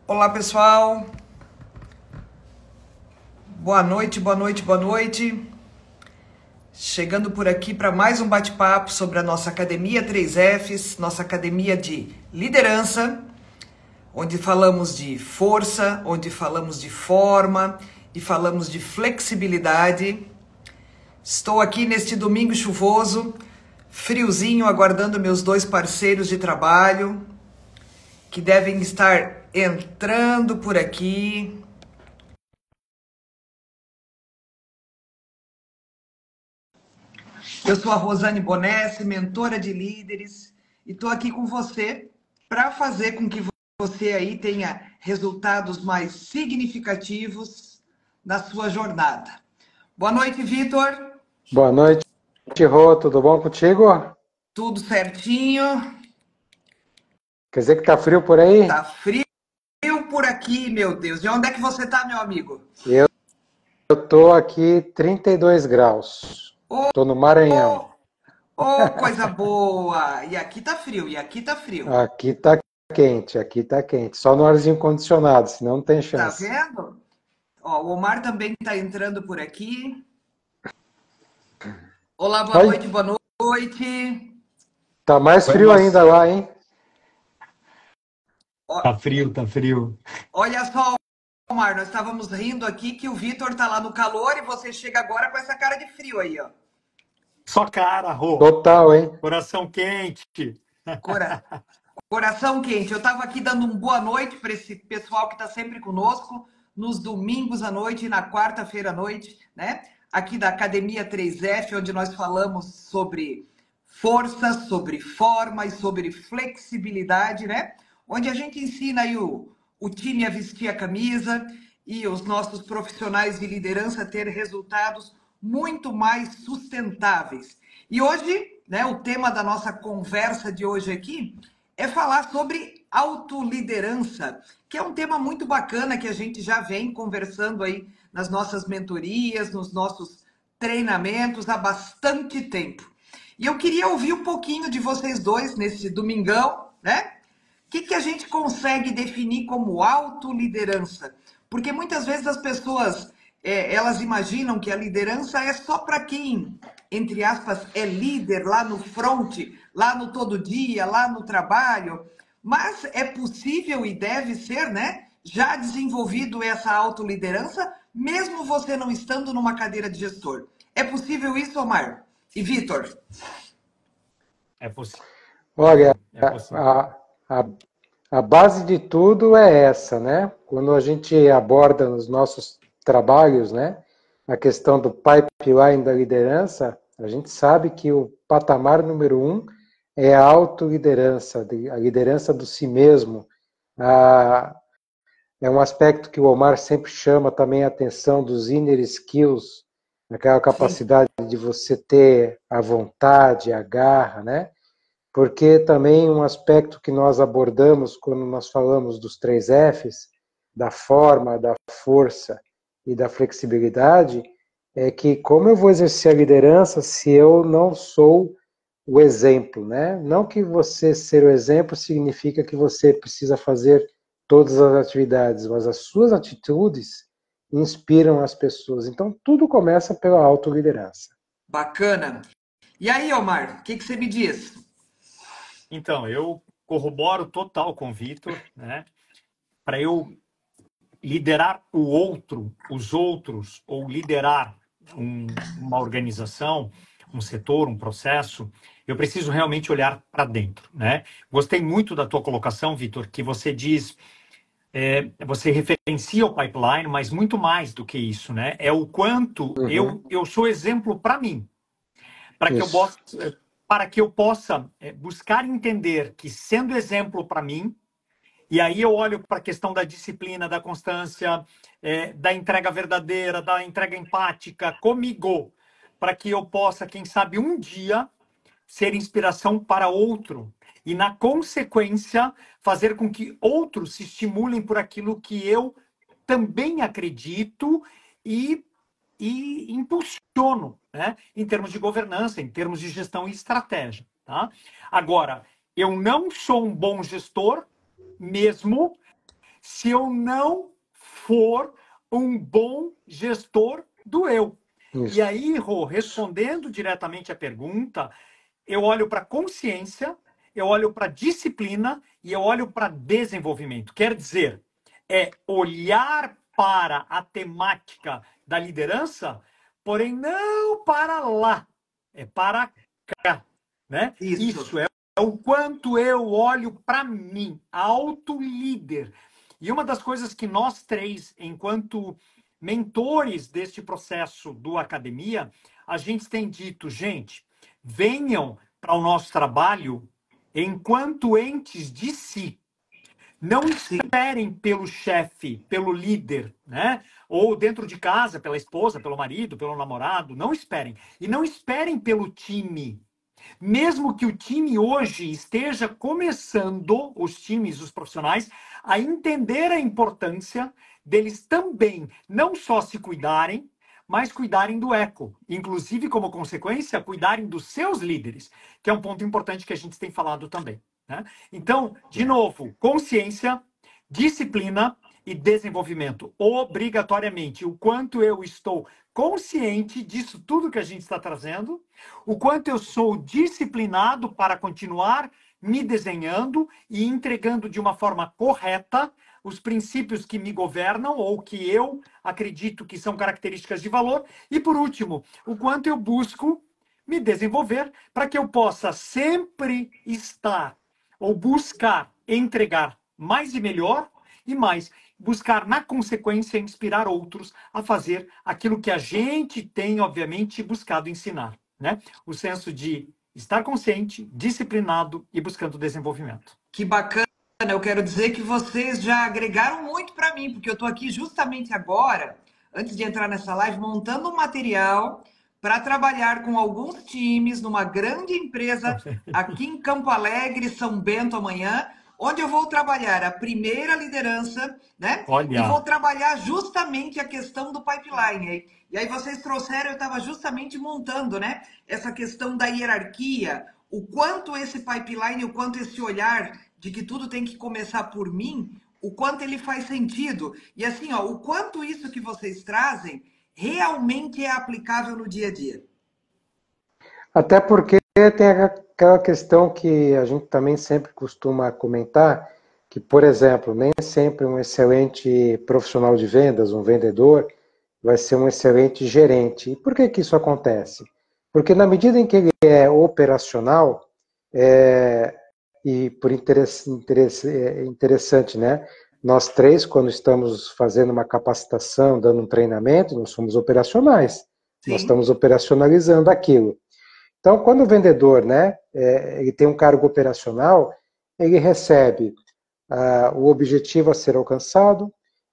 Olá, pessoal. Boa noite, boa noite, boa noite. Chegando por aqui para mais um bate-papo sobre a nossa Academia 3Fs, nossa academia de liderança, onde falamos de força, onde falamos de forma e falamos de flexibilidade. Estou aqui neste domingo chuvoso, friozinho, aguardando meus dois parceiros de trabalho, que devem estar entrando por aqui. Eu sou a Rosane Bonesse, mentora de líderes, e estou aqui com você para fazer com que você aí tenha resultados mais significativos na sua jornada. Boa noite, Vitor. Boa noite, Rô. Tudo bom contigo? Tudo certinho. Quer dizer que tá frio por aí? Tá frio por aqui, meu Deus. De onde é que você tá, meu amigo? Eu tô aqui 32 graus. Tô no Maranhão. Coisa boa! E aqui tá frio, Aqui tá quente. Só no arzinho condicionado, senão não tem Tá chance. vendo? Ó, o Omar também tá entrando por aqui. Olá, boa Oi? noite, boa noite. Tá mais frio ainda lá, hein? Tá frio, tá frio. Olha só, Omar, nós estávamos rindo aqui que o Vitor tá lá no calor e você chega agora com essa cara de frio aí, ó. Só cara, Rô. Total, hein? Coração quente. Coração quente. Eu estava aqui dando uma boa noite para esse pessoal que está sempre conosco, nos domingos à noite e na quarta-feira à noite, né? Aqui da Academia 3F, onde nós falamos sobre força, sobre forma e sobre flexibilidade, né? Onde a gente ensina aí o time a vestir a camisa e os nossos profissionais de liderança a ter resultados muito mais sustentáveis. E hoje, né, o tema da nossa conversa de hoje aqui é falar sobre autoliderança, que é um tema muito bacana que a gente já vem conversando aí nas nossas mentorias, nos nossos treinamentos há bastante tempo. E eu queria ouvir um pouquinho de vocês dois nesse domingão, né? O que a gente consegue definir como autoliderança? Porque muitas vezes as pessoas, elas imaginam que a liderança é só para quem, entre aspas, é líder lá no front, lá no todo dia, lá no trabalho. Mas é possível e deve ser, né? Já desenvolvido essa autoliderança, mesmo você não estando numa cadeira de gestor. É possível isso, Omar? E Vitor? É possível. Olha, É possível. a base de tudo é essa, né? Quando a gente aborda nos nossos trabalhos, né? A questão do pipeline da liderança, a gente sabe que o patamar número 1 é a autoliderança, a liderança do si mesmo. É um aspecto que o Omar sempre chama também a atenção dos inner skills, aquela capacidade de você ter a vontade, a garra, né? Porque também um aspecto que nós abordamos quando nós falamos dos 3Fs, da forma, da força e da flexibilidade, é que como eu vou exercer a liderança se eu não sou o exemplo, né? Não que você ser o exemplo significa que você precisa fazer todas as atividades, mas as suas atitudes inspiram as pessoas. Então, tudo começa pela autoliderança. Bacana. E aí, Omar, o que você me diz? Então, eu corroboro total com o Vitor, né? Para eu liderar o outro, os outros, ou liderar uma organização, um setor, um processo, eu preciso realmente olhar para dentro, né? Gostei muito da tua colocação, Vitor, que você diz, você referencia o pipeline, mas muito mais do que isso, né? É o quanto eu sou exemplo para mim, para que eu Isso. possa, buscar entender que sendo exemplo para mim, e aí eu olho para a questão da disciplina, da constância, da entrega verdadeira, da entrega empática comigo, para que eu possa, quem sabe, um dia ser inspiração para outro e, na consequência, fazer com que outros se estimulem por aquilo que eu também acredito e impulsiono, né? Em termos de governança, em termos de gestão e estratégia. Tá? Agora, eu não sou um bom gestor mesmo se eu não for um bom gestor do eu. Isso. E aí, Rô, respondendo diretamente à pergunta, eu olho para consciência, eu olho para disciplina e eu olho para desenvolvimento. Quer dizer, é olhar para a temática da liderança, porém não para lá, é para cá, né? Isso é o quanto eu olho para mim, auto-líder. E uma das coisas que nós três, enquanto mentores deste processo do academia, a gente tem dito, gente, venham para o nosso trabalho enquanto entes de si. Não esperem pelo chefe, pelo líder, né? Ou dentro de casa, pela esposa, pelo marido, pelo namorado. Não esperem. E não esperem pelo time. Mesmo que o time hoje esteja começando, os times, os profissionais, a entender a importância deles também não só se cuidarem, mas cuidarem do eco. Inclusive, como consequência, cuidarem dos seus líderes, que é um ponto importante que a gente tem falado também, né? Então, de novo, consciência, disciplina e desenvolvimento, obrigatoriamente. O quanto eu estou consciente disso tudo que a gente está trazendo, o quanto eu sou disciplinado para continuar me desenhando e entregando de uma forma correta os princípios que me governam ou que eu acredito que são características de valor. E, por último, o quanto eu busco me desenvolver para que eu possa sempre estar ou buscar entregar mais e melhor e mais. Buscar, na consequência, inspirar outros a fazer aquilo que a gente tem, obviamente, buscado ensinar, né? O senso de estar consciente, disciplinado e buscando desenvolvimento. Que bacana. Eu quero dizer que vocês já agregaram muito para mim, porque eu estou aqui justamente agora, antes de entrar nessa live, montando um material para trabalhar com alguns times numa grande empresa aqui em Campo Alegre, São Bento, amanhã, onde eu vou trabalhar a primeira liderança, né? Olha. E vou trabalhar justamente a questão do pipeline. E aí vocês trouxeram, eu estava justamente montando, né? Essa questão da hierarquia, o quanto esse pipeline, o quanto esse olhar de que tudo tem que começar por mim, o quanto ele faz sentido. E assim, ó, o quanto isso que vocês trazem realmente é aplicável no dia a dia. Até porque tem aquela questão que a gente também sempre costuma comentar, que, por exemplo, nem sempre um excelente profissional de vendas, um vendedor, vai ser um excelente gerente. E por que que isso acontece? Porque na medida em que ele é operacional, e por interessante, né? Nós três, quando estamos fazendo uma capacitação, dando um treinamento, nós somos operacionais. Sim. Nós estamos operacionalizando aquilo. Então, quando o vendedor, né, ele tem um cargo operacional, ele recebe o objetivo a ser alcançado,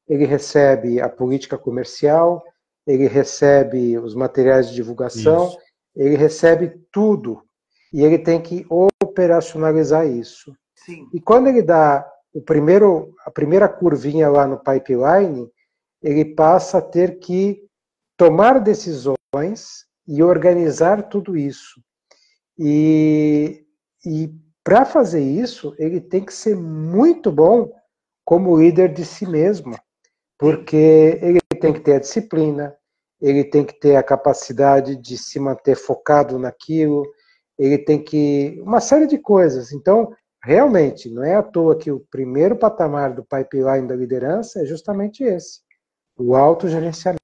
ele recebe a política comercial, ele recebe os materiais de divulgação, isso. Ele recebe tudo. E ele tem que operacionalizar isso. Sim. E quando ele dá a primeira curvinha lá no pipeline, ele passa a ter que tomar decisões e organizar tudo isso. E para fazer isso, ele tem que ser muito bom como líder de si mesmo, porque ele tem que ter a disciplina, ele tem que ter a capacidade de se manter focado naquilo, ele tem que... uma série de coisas. Então, realmente, não é à toa que o primeiro patamar do pipeline da liderança é justamente esse, o autogerenciamento.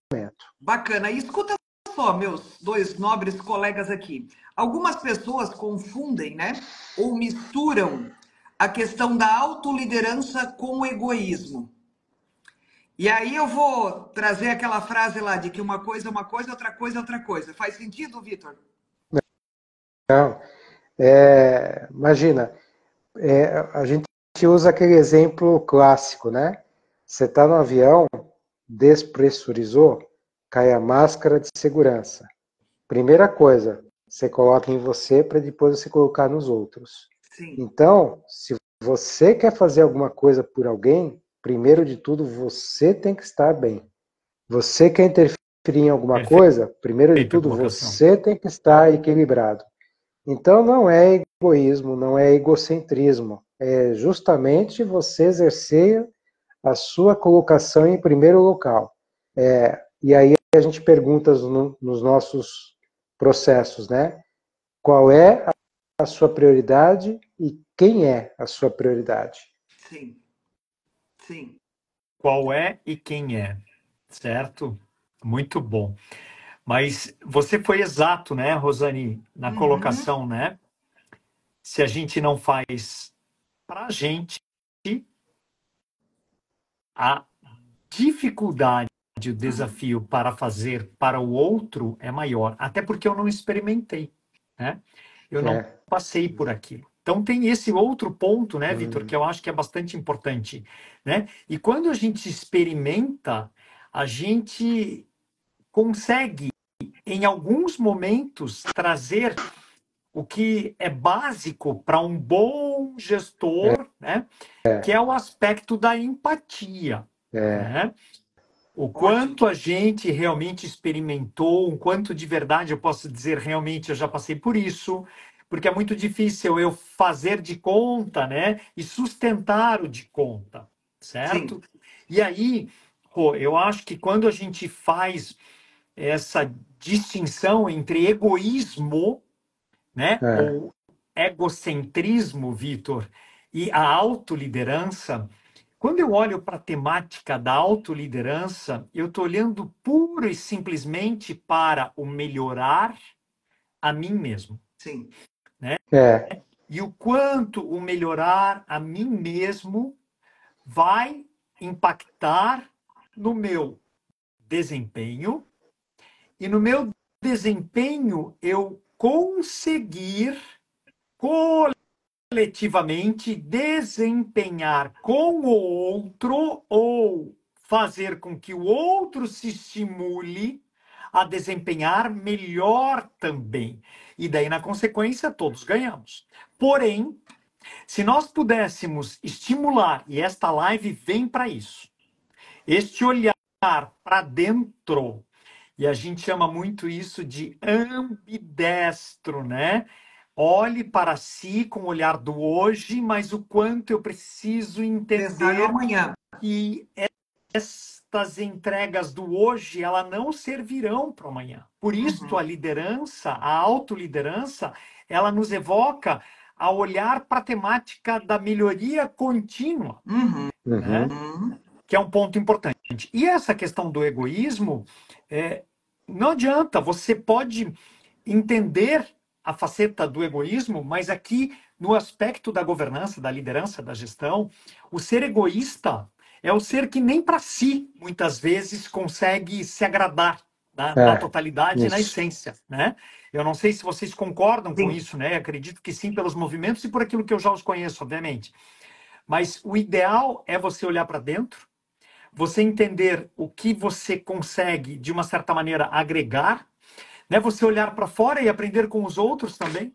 Bacana. E escuta só, meus dois nobres colegas aqui. Algumas pessoas confundem, né, ou misturam a questão da autoliderança com o egoísmo. E aí eu vou trazer aquela frase lá de que uma coisa é uma coisa, outra coisa é outra coisa. Faz sentido, Vitor? Não. Imagina, a gente usa aquele exemplo clássico, né? Você está no avião, despressurizou, cai a máscara de segurança. Primeira coisa, você coloca em você para depois você colocar nos outros. Sim. Então, se você quer fazer alguma coisa por alguém, primeiro de tudo, você tem que estar bem. Você quer interferir em alguma coisa, primeiro de tudo, você tem que estar equilibrado. Então, não é egoísmo, não é egocentrismo. É justamente você exercer a sua colocação em primeiro local. E aí a gente pergunta nos nossos processos, né? Qual é a sua prioridade e quem é a sua prioridade? Sim, sim. Qual é e quem é, certo? Muito bom. Mas você foi exato, né, Rosane, na Uhum. colocação, né? Se a gente não faz para a gente, a dificuldade, o desafio para fazer para o outro é maior, até porque eu não experimentei, né? Eu não passei por aquilo. Então tem esse outro ponto, né, Vitor, que eu acho que é bastante importante, né? E quando a gente experimenta, a gente consegue, em alguns momentos, trazer o que é básico para um bom gestor, né? Que é o aspecto da empatia, né? O Ótimo. quanto a gente realmente experimentou, o quanto de verdade eu posso dizer realmente eu já passei por isso, porque é muito difícil eu fazer de conta, né? E sustentar o de conta, certo? Sim, E aí, pô, eu acho que quando a gente faz essa distinção entre egoísmo, né? Ou egocentrismo, Vitor, e a autoliderança, quando eu olho para a temática da autoliderança, eu estou olhando pura e simplesmente para o melhorar a mim mesmo. sim. E o quanto o melhorar a mim mesmo vai impactar no meu desempenho e no meu desempenho eu conseguir coletivamente desempenhar com o outro ou fazer com que o outro se estimule a desempenhar melhor também. E daí, na consequência, todos ganhamos. Porém, se nós pudéssemos estimular, e esta live vem para isso, este olhar para dentro, e a gente chama muito isso de ambidestro, né? Olhe para si com o olhar do hoje, mas o quanto eu preciso Pensar no entender amanhã. que estas entregas do hoje, ela não servirão para o amanhã. Por isso, Uhum. a liderança, a autoliderança, ela nos evoca a olhar para a temática da melhoria contínua, Uhum. né? Que é um ponto importante. E essa questão do egoísmo, não adianta, você pode entender a faceta do egoísmo, mas aqui no aspecto da governança, da liderança, da gestão, o ser egoísta é o ser que nem para si, muitas vezes, consegue se agradar na totalidade e na Isso. essência, né? Eu não sei se vocês concordam com Sim. isso, né? Acredito que sim, pelos movimentos e por aquilo que eu já os conheço, obviamente. Mas o ideal é você olhar para dentro, você entender o que você consegue, de uma certa maneira, agregar, né? Você olhar para fora e aprender com os outros também,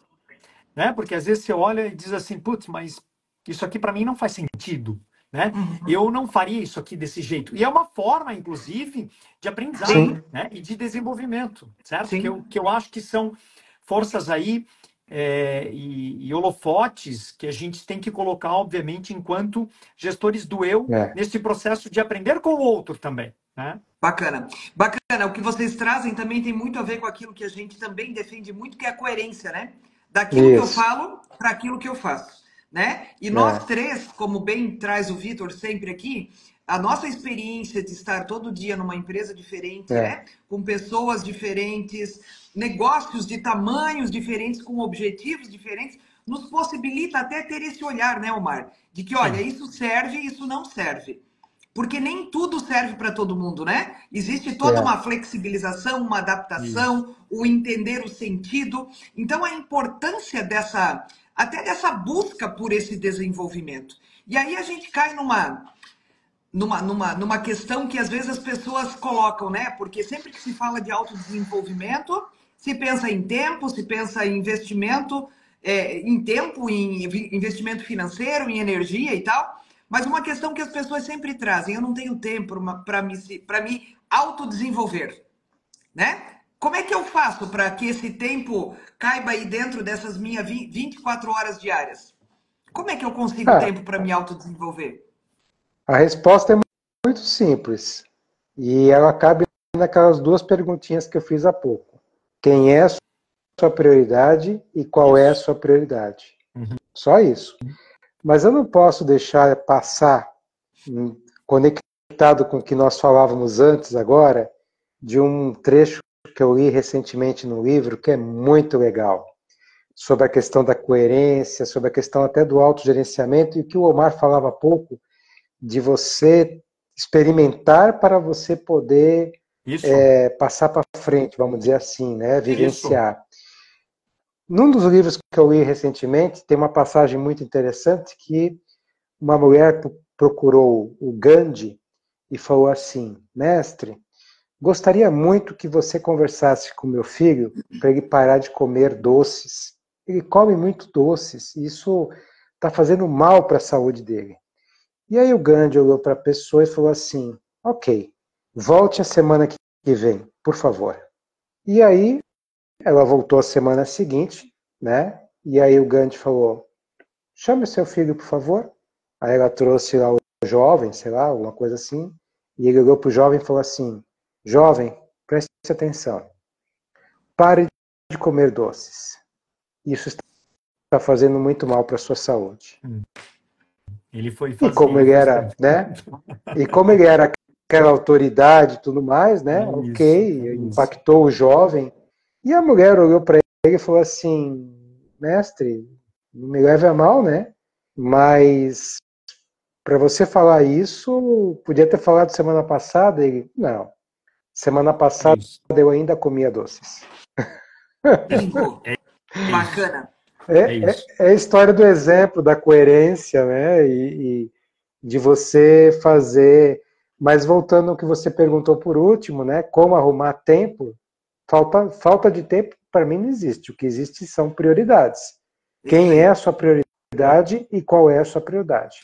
né? Porque às vezes você olha e diz assim, putz, mas isso aqui para mim não faz sentido, né? Uhum. Eu não faria isso aqui desse jeito. E é uma forma, inclusive, de aprendizado, Sim, né? E de desenvolvimento, certo? sim. Que eu acho que são forças aí e holofotes que a gente tem que colocar, obviamente, enquanto gestores do eu, nesse processo de aprender com o outro também, né? Bacana. Bacana. O que vocês trazem também tem muito a ver com aquilo que a gente também defende muito, que é a coerência, né? Daquilo que eu Isso. falo para aquilo que eu faço, né? E nós três, como bem traz o Vitor sempre aqui, a nossa experiência de estar todo dia numa empresa diferente, né? Com pessoas diferentes, negócios de tamanhos diferentes, com objetivos diferentes, nos possibilita até ter esse olhar, né, Omar? De que, olha, Sim. isso serve, isso não serve. Porque nem tudo serve para todo mundo, né? Existe toda uma flexibilização, uma Isso. adaptação, o entender o sentido. Então, a importância até dessa busca por esse desenvolvimento. E aí a gente cai numa questão que às vezes as pessoas colocam, né? Porque sempre que se fala de autodesenvolvimento, se pensa em tempo, se pensa em investimento, em tempo, em investimento financeiro, em energia e tal. Mas uma questão que as pessoas sempre trazem, eu não tenho tempo para me autodesenvolver, né? Como é que eu faço para que esse tempo caiba aí dentro dessas minhas 24 horas diárias? Como é que eu consigo tempo para me autodesenvolver? A resposta é muito simples. E ela cabe naquelas duas perguntinhas que eu fiz há pouco. Quem é a sua prioridade e qual é a sua prioridade? Uhum. Só isso. Mas eu não posso deixar passar, conectado com o que nós falávamos antes agora, de um trecho que eu li recentemente no livro, que é muito legal, sobre a questão da coerência, sobre a questão até do autogerenciamento, e o que o Omar falava há pouco, de você experimentar para você poder passar para frente, vamos dizer assim, né? Vivenciar. Num dos livros que eu li recentemente, tem uma passagem muito interessante que uma mulher procurou o Gandhi e falou assim: mestre, gostaria muito que você conversasse com meu filho para ele parar de comer doces. Ele come muito doces e isso está fazendo mal para a saúde dele. E aí o Gandhi olhou para a pessoa e falou assim: ok, volte a semana que vem, por favor. E aí ela voltou a semana seguinte, né? E aí o Gandhi falou: chame o seu filho, por favor. Aí ela trouxe lá o jovem, sei lá, alguma coisa assim. E ele olhou para o jovem e falou assim: jovem, preste atenção. Pare de comer doces. Isso está fazendo muito mal para a sua saúde. Ele foi E como ele era, né? E como ele era aquela autoridade e tudo mais, né? Ok, impactou o jovem. E a mulher olhou para ele e falou assim: mestre, não me leve a mal, né? Mas para você falar isso, podia ter falado semana passada. Ele, não. Semana passada eu ainda comia doces. Bingo. Bacana. É a história do exemplo, da coerência, né? E de você fazer. Mas voltando ao que você perguntou por último, né? Como arrumar tempo? Falta de tempo, para mim, não existe. O que existe são prioridades. Quem é a sua prioridade e qual é a sua prioridade?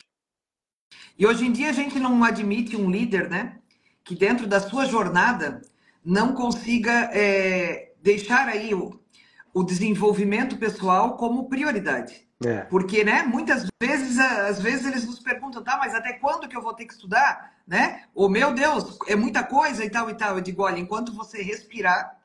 E hoje em dia a gente não admite um líder, né? Que dentro da sua jornada não consiga deixar aí o desenvolvimento pessoal como prioridade. Porque, né, muitas vezes, às vezes eles nos perguntam, tá, mas até quando que eu vou ter que estudar, né? Ou, meu Deus, é muita coisa e tal e tal. Eu digo, olha, enquanto você respirar,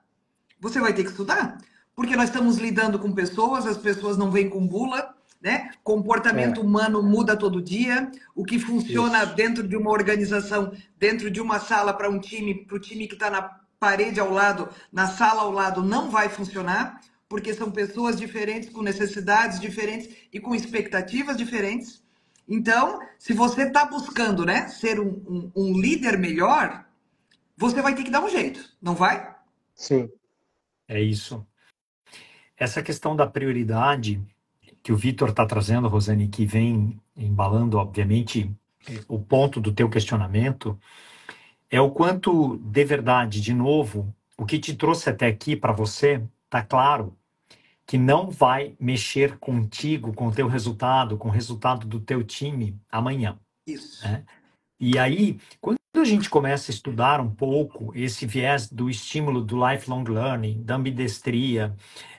você vai ter que estudar. Porque nós estamos lidando com pessoas, as pessoas não vêm com bula, né? Comportamento humano muda todo dia. O que funciona dentro de uma organização, dentro de uma sala para o time que está na parede ao lado, na sala ao lado, não vai funcionar, porque são pessoas diferentes, com necessidades diferentes e com expectativas diferentes. Então, se você está buscando, né, ser um líder melhor, você vai ter que dar um jeito, não vai? Sim. É isso. Essa questão da prioridade que o Vitor está trazendo, Rosane, que vem embalando, obviamente, o ponto do teu questionamento, é o quanto, de verdade, de novo, o que te trouxe até aqui para você, tá claro que não vai mexer contigo, com o teu resultado, com o resultado do teu time amanhã. Isso. Né? E aí, quando a gente começa a estudar um pouco esse viés do estímulo do lifelong learning, da ambidestria,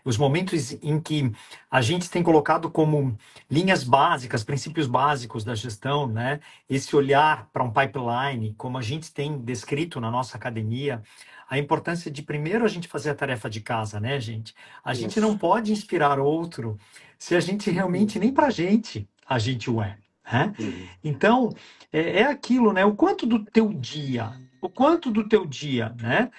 os momentos em que a gente tem colocado como linhas básicas, princípios básicos da gestão, né? Esse olhar para um pipeline, como a gente tem descrito na nossa academia, a importância de primeiro a gente fazer a tarefa de casa, né, gente? A gente não pode inspirar outro se a gente realmente, nem para a gente o é. Né? Então, é aquilo, né? O quanto do teu dia, né?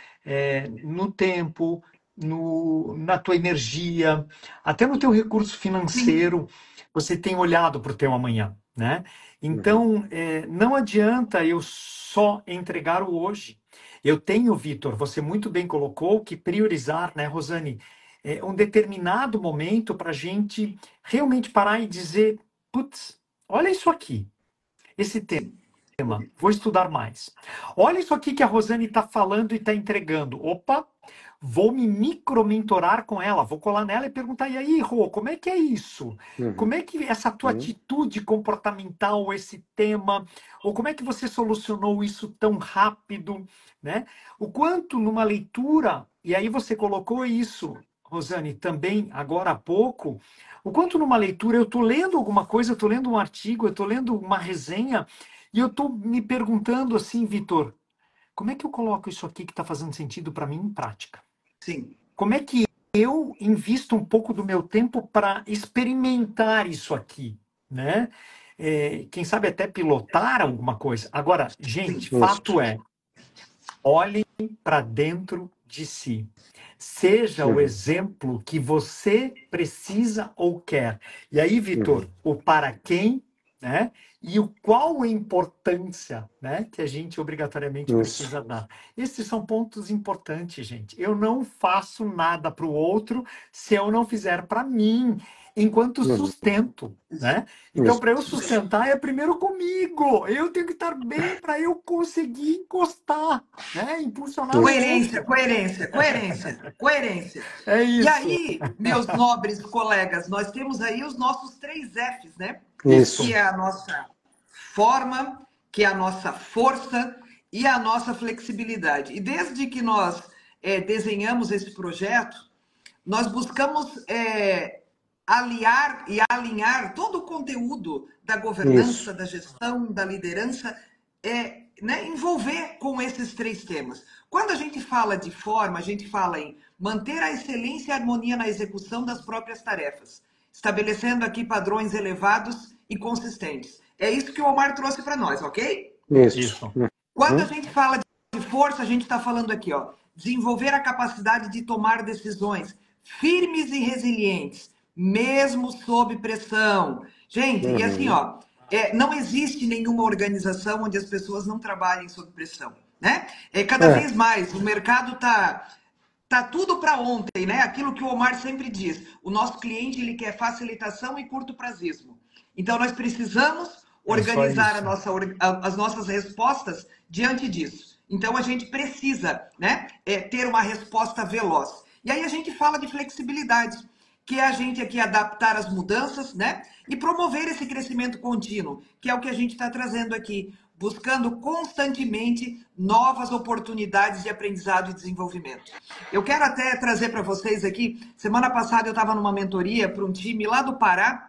No tempo, na tua energia, até no teu recurso financeiro, você tem olhado para o teu amanhã, né? Então, não adianta eu só entregar o hoje. Eu tenho, Vitor, você muito bem colocou, que priorizar, né, Rosane, um determinado momento para a gente realmente parar e dizer, putz, olha isso aqui, esse tema, vou estudar mais. Olha isso aqui que a Rosane está falando e está entregando. Opa, vou me micromentorar com ela, vou colar nela e perguntar, e aí, Rô, como é que é isso? Como é que essa tua atitude comportamental, esse tema, ou como é que você solucionou isso tão rápido, né? O quanto numa leitura, e aí você colocou isso, Rosane, também agora há pouco, o quanto numa leitura eu estou lendo alguma coisa, eu estou lendo um artigo, eu estou lendo uma resenha, E eu estou me perguntando assim, Vitor, como é que eu coloco isso aqui que está fazendo sentido para mim em prática? Sim. Como é que eu invisto um pouco do meu tempo para experimentar isso aqui, né? Quem sabe até pilotar alguma coisa. Agora, gente, fato é, olhem para dentro de si. Seja o exemplo que você precisa ou quer. E aí, Vitor, o para quem, né? E o qual a importância, né, que a gente obrigatoriamente precisa dar. Esses são pontos importantes, gente. Eu não faço nada para o outro se eu não fizer para mim, enquanto sustento, né? Então, para eu sustentar, é primeiro comigo. Eu tenho que estar bem para eu conseguir encostar, né? Impulsionar o Coerência, outro. coerência, coerência, coerência. É E isso. aí, meus nobres colegas, nós temos aí os nossos 3 Fs, né? Isso. Que é a nossa forma, que é a nossa força e a nossa flexibilidade. E desde que nós desenhamos esse projeto, nós buscamos aliar e alinhar todo o conteúdo da governança, da gestão, da liderança, né, envolver com esses 3 temas. Quando a gente fala de forma, a gente fala em manter a excelência e a harmonia na execução das próprias tarefas, estabelecendo aqui padrões elevados e consistentes. É isso que o Omar trouxe para nós, ok? Isso. Quando a gente fala de força, a gente está falando aqui, ó, desenvolver a capacidade de tomar decisões firmes e resilientes, mesmo sob pressão. Gente, e assim, ó, não existe nenhuma organização onde as pessoas não trabalhem sob pressão, né? Cada vez mais, o mercado tá tudo para ontem, né? Aquilo que o Omar sempre diz, o nosso cliente ele quer facilitação e curto prazismo. Então, nós precisamos organizar as nossas respostas diante disso. Então, a gente precisa, né, ter uma resposta veloz. E aí a gente fala de flexibilidade, que é a gente aqui adaptar as mudanças, né, e promover esse crescimento contínuo, que é o que a gente está trazendo aqui, buscando constantemente novas oportunidades de aprendizado e desenvolvimento. Eu quero até trazer para vocês aqui, semana passada eu estava numa mentoria para um time lá do Pará,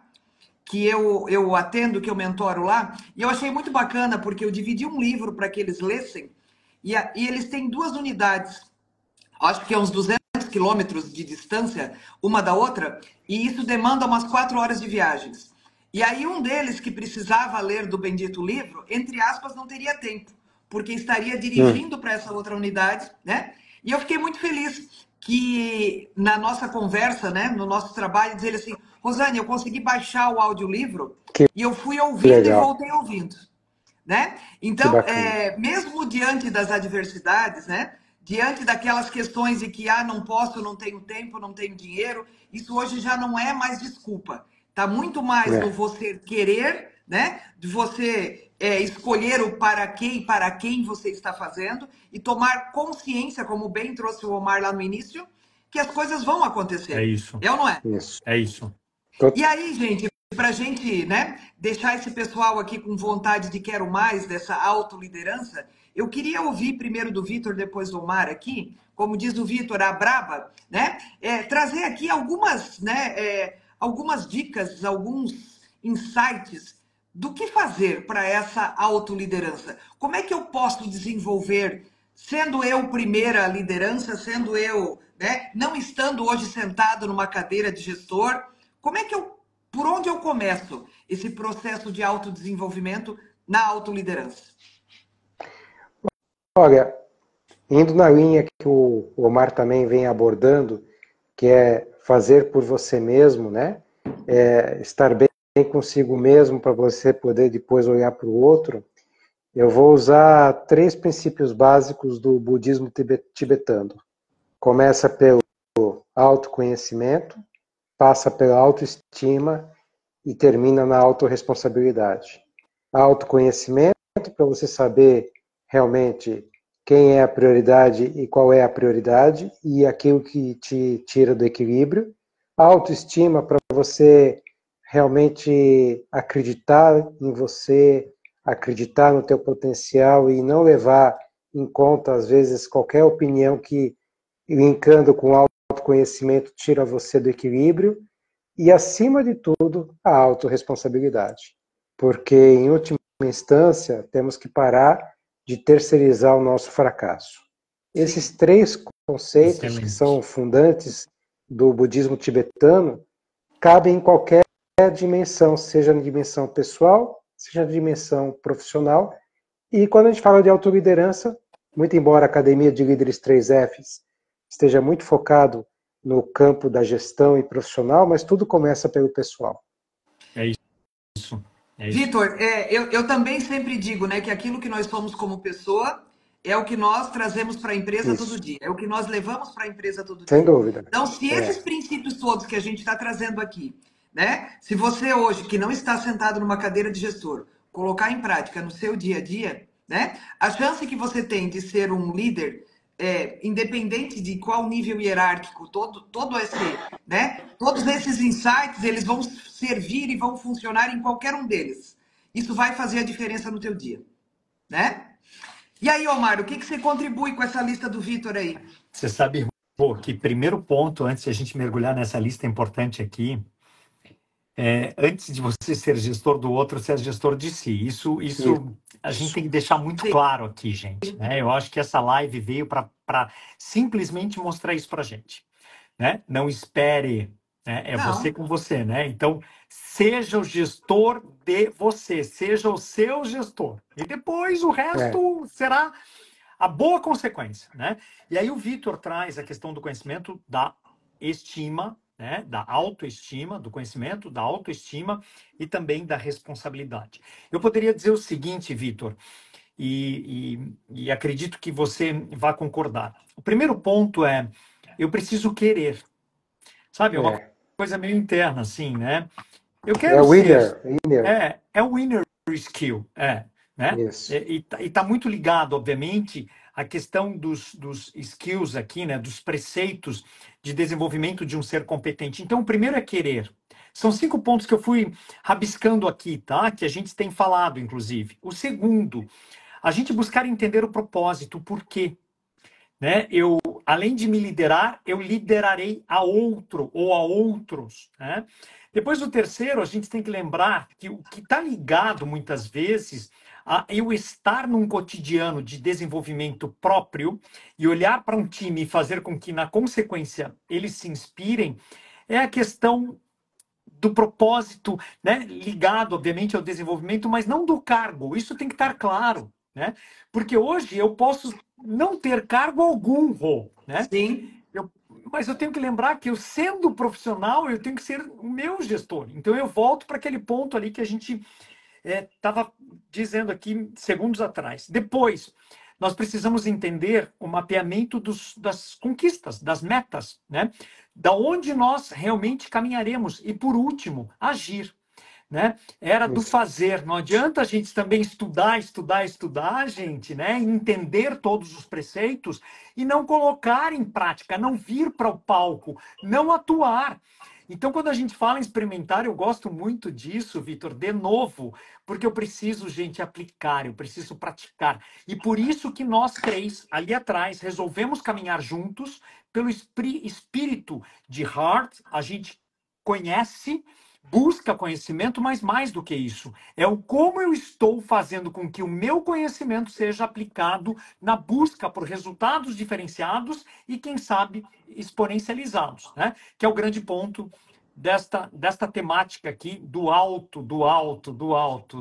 que eu atendo, que eu mentoro lá, e eu achei muito bacana, porque eu dividi um livro para que eles lessem, e eles têm 2 unidades, acho que é uns 200 quilômetros de distância, uma da outra, e isso demanda umas 4 horas de viagens. E aí um deles, que precisava ler do bendito livro, entre aspas, não teria tempo, porque estaria dirigindo para essa outra unidade, né? E eu fiquei muito feliz que na nossa conversa, né, no nosso trabalho, dizer assim, Rosane, eu consegui baixar o audiolivro e eu fui ouvindo e voltei ouvindo, né? Então, mesmo diante das adversidades, né, diante daquelas questões de que não posso, não tenho tempo, não tenho dinheiro, isso hoje já não é mais desculpa. Está muito mais no você querer, né, de você escolher o para quê e para quem você está fazendo e tomar consciência, como bem trouxe o Omar lá no início, que as coisas vão acontecer. É isso. É ou não é? É isso. E aí, gente, para a gente, né, deixar esse pessoal aqui com vontade de quero mais dessa autoliderança, eu queria ouvir primeiro do Vitor, depois do Omar aqui, como diz o Vitor, a braba, né, trazer aqui algumas, né, algumas dicas, alguns insights do que fazer para essa autoliderança. Como é que eu posso desenvolver, sendo eu primeira liderança, sendo eu, né, não estando hoje sentado numa cadeira de gestor, como é que por onde eu começo esse processo de autodesenvolvimento na autoliderança? Olha, indo na linha que o Omar também vem abordando, que é fazer por você mesmo, né? Estar bem consigo mesmo para você poder depois olhar para o outro, eu vou usar 3 princípios básicos do budismo tibetano. Começa pelo autoconhecimento, passa pela autoestima e termina na autorresponsabilidade. Autoconhecimento, para você saber realmente quem é a prioridade e qual é a prioridade e aquilo que te tira do equilíbrio. Autoestima, para você realmente acreditar em você, acreditar no teu potencial e não levar em conta, às vezes, qualquer opinião que, linkando com autoconhecimento, tira você do equilíbrio. E, acima de tudo, a autorresponsabilidade. Porque, em última instância, temos que parar de terceirizar o nosso fracasso. Esses Sim. 3 conceitos, Excelente. que são fundantes do budismo tibetano, cabem em qualquer dimensão, seja na dimensão pessoal, seja na dimensão profissional. E quando a gente fala de autoliderança, muito embora a Academia de Líderes 3Fs esteja muito focado no campo da gestão e profissional, mas tudo começa pelo pessoal. É isso. É isso. Vitor, eu também sempre digo, né, que aquilo que nós somos como pessoa é o que nós trazemos para a empresa Isso. todo dia, é o que nós levamos para a empresa todo Sem dia. dúvida. Então, se esses princípios todos que a gente está trazendo aqui, né, se você hoje, que não está sentado numa cadeira de gestor, colocar em prática no seu dia a dia, né, a chance que você tem de ser um líder, independente de qual nível hierárquico, todo esse, né, todos esses insights, eles vão servir e vão funcionar em qualquer um deles. Isso vai fazer a diferença no teu dia, né? E aí, Omar, o que você contribui com essa lista do Vitor aí? Você sabe, Rô, que primeiro ponto, antes de a gente mergulhar nessa lista importante aqui, antes de você ser gestor do outro, ser gestor de si. Isso a gente tem que deixar muito claro aqui, gente. Né? Eu acho que essa live veio para simplesmente mostrar isso para a gente. Né? Não espere, né? Não. Você com você. Né? Então, seja o gestor de você, seja o seu gestor. E depois o resto será a boa consequência. Né? E aí o Vitor traz a questão do conhecimento da estima, né, da autoestima, do conhecimento, da autoestima e também da responsabilidade. Eu poderia dizer o seguinte, Vitor, e acredito que você vai concordar. O primeiro ponto é, eu preciso querer. Sabe, é uma coisa meio interna, assim, né? Eu quero winner. É o winner skill, né? Isso. E está muito ligado, obviamente, à questão dos skills aqui, né? Dos preceitos de desenvolvimento de um ser competente. Então, o primeiro é querer. São 5 pontos que eu fui rabiscando aqui, tá? Que a gente tem falado, inclusive. O segundo, a gente buscar entender o propósito, o porquê. Né? Além de me liderar, eu liderarei a outro ou a outros. Né? Depois do terceiro, a gente tem que lembrar que o que está ligado, muitas vezes, a eu estar num cotidiano de desenvolvimento próprio e olhar para um time e fazer com que, na consequência, eles se inspirem, é a questão do propósito, né? Ligado, obviamente, ao desenvolvimento, mas não do cargo. Isso tem que estar claro. Né? Porque hoje eu posso não ter cargo algum, Rô, né? Sim. Mas eu tenho que lembrar que eu, sendo profissional, eu tenho que ser o meu gestor. Então eu volto para aquele ponto ali que a gente estava dizendo aqui segundos atrás. Depois, nós precisamos entender o mapeamento das conquistas, das metas, né? Da onde nós realmente caminharemos. E, por último, agir. Né? Era do fazer. Não adianta a gente também estudar, gente, né? Entender todos os preceitos e não colocar em prática, não vir para o palco, não atuar. Então, quando a gente fala em experimentar, eu gosto muito disso, Vitor, de novo, porque eu preciso, gente, aplicar, eu preciso praticar. E por isso que nós 3, ali atrás, resolvemos caminhar juntos pelo espírito de Heart. A gente conhece, busca conhecimento, mas mais do que isso, é o como eu estou fazendo com que o meu conhecimento seja aplicado na busca por resultados diferenciados e, quem sabe, exponencializados, né? Que é o grande ponto desta temática aqui do alto,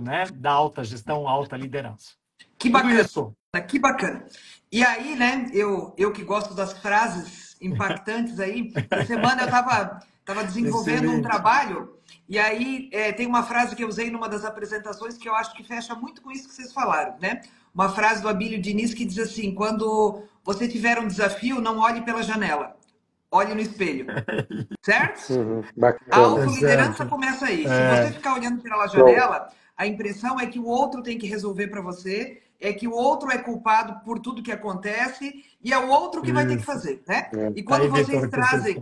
né? Da alta gestão, alta liderança. Que bacana, Tudo isso. que bacana. E aí, né, eu que gosto das frases impactantes aí, essa semana eu estava desenvolvendo um trabalho, e aí tem uma frase que eu usei numa das apresentações que eu acho que fecha muito com isso que vocês falaram, né? Uma frase do Abílio Diniz que diz assim: quando você tiver um desafio, não olhe pela janela, olhe no espelho. Certo? A autoliderança começa aí. Se você ficar olhando pela janela, a impressão é que o outro tem que resolver para você, é que o outro é culpado por tudo que acontece e é o outro que vai ter que fazer, né? E quando vocês trazem,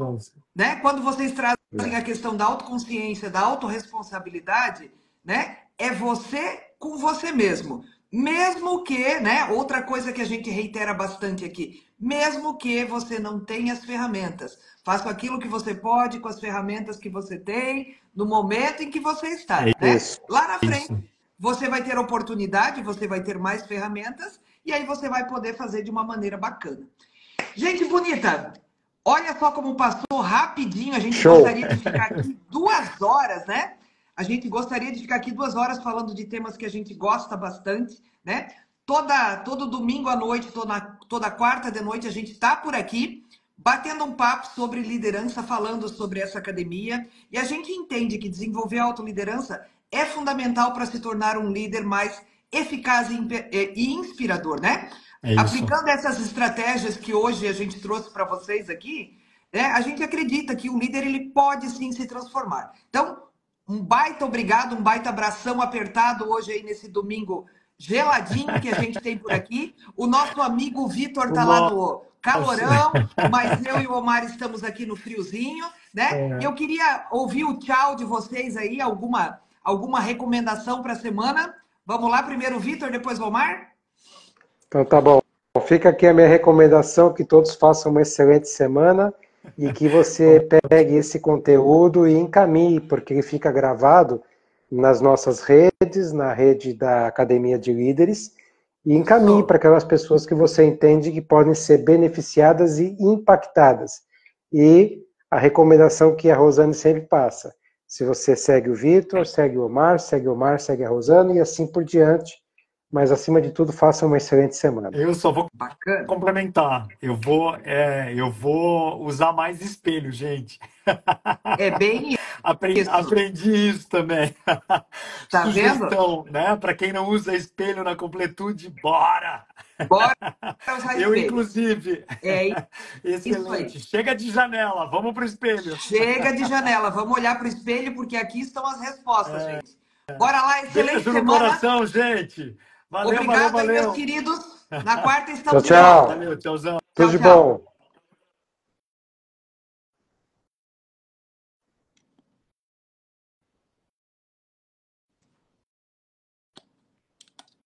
né? Quando vocês trazem a questão da autoconsciência, da autorresponsabilidade, né? É você com você mesmo. Mesmo que, né? Outra coisa que a gente reitera bastante aqui, mesmo que você não tenha as ferramentas, faça aquilo que você pode com as ferramentas que você tem, no momento em que você está, né? Lá na frente, você vai ter oportunidade, você vai ter mais ferramentas, e aí você vai poder fazer de uma maneira bacana. Gente bonita, olha só como passou rapidinho, a gente gostaria de ficar aqui 2 horas, né? A gente gostaria de ficar aqui 2 horas falando de temas que a gente gosta bastante, né? Todo domingo à noite, toda quarta de noite, a gente está por aqui, batendo um papo sobre liderança, falando sobre essa academia. E a gente entende que desenvolver a autoliderança é fundamental para se tornar um líder mais eficaz e inspirador, né? É isso. Aplicando essas estratégias que hoje a gente trouxe para vocês aqui, né, a gente acredita que o líder ele pode sim se transformar. Então, um baita obrigado, um baita abração apertado hoje aí nesse domingo geladinho que a gente tem por aqui. O nosso amigo Vitor tá lá no calorão, mas eu e o Omar estamos aqui no friozinho, né? Eu queria ouvir o tchau de vocês aí, alguma recomendação para a semana. Vamos lá, primeiro o Vitor, depois o Omar? Então tá bom. Fica aqui a minha recomendação, que todos façam uma excelente semana e que você pegue esse conteúdo e encaminhe, porque ele fica gravado nas nossas redes, na rede da Academia de Líderes, e encaminhe para aquelas pessoas que você entende que podem ser beneficiadas e impactadas. E a recomendação que a Rosane sempre passa, se você segue o Vitor, segue o Omar, segue a Rosane e assim por diante, mas acima de tudo, faça uma excelente semana. Eu só vou complementar. Eu vou usar mais espelho, gente. É bem isso. Aprendi isso também. Tá Sugestão, né? Para quem não usa espelho na completude, bora! Bora usar Eu, espelho. inclusive. Excelente. Chega de janela, vamos pro espelho. Chega de janela, vamos olhar pro espelho, porque aqui estão as respostas, gente. Bora lá, excelente Beijo semana. no coração, gente. Valeu, Obrigado valeu. Aí, meus queridos. Na quarta estamos tchau. Valeu, tchauzão. Tudo de bom.